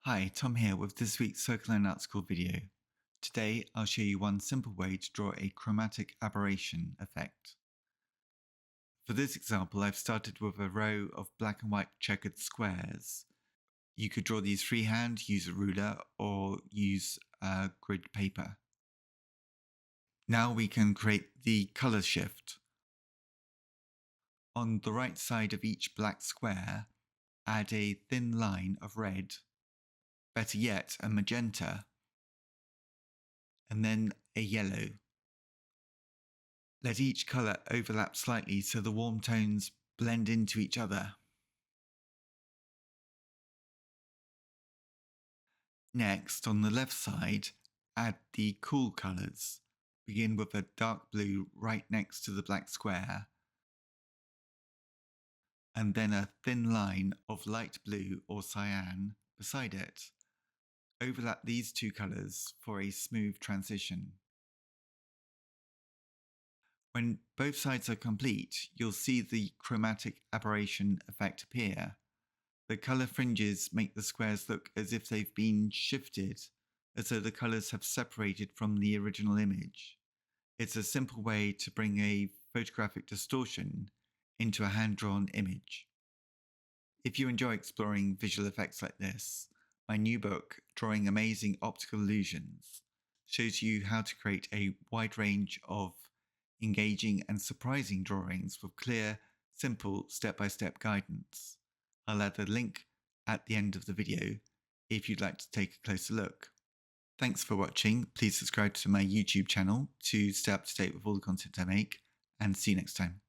Hi, Tom here with this week's Circle and Optical video. Today I'll show you one simple way to draw a chromatic aberration effect. For this example, I've started with a row of black and white checkered squares. You could draw these freehand, use a ruler, or use grid paper. Now we can create the color shift. On the right side of each black square, add a thin line of red, better yet, a magenta, and then a yellow. Let each colour overlap slightly so the warm tones blend into each other. Next, on the left side, add the cool colours. Begin with a dark blue right next to the black square, and then a thin line of light blue or cyan beside it. Overlap these two colours for a smooth transition. When both sides are complete, you'll see the chromatic aberration effect appear. The colour fringes make the squares look as if they've been shifted, as though the colours have separated from the original image. It's a simple way to bring a photographic distortion into a hand-drawn image. If you enjoy exploring visual effects like this, my new book, Drawing Amazing Optical Illusions, shows you how to create a wide range of engaging and surprising drawings with clear, simple step-by-step guidance. I'll add a link at the end of the video if you'd like to take a closer look. Thanks for watching. Please subscribe to my YouTube channel to stay up to date with all the content I make, and see you next time.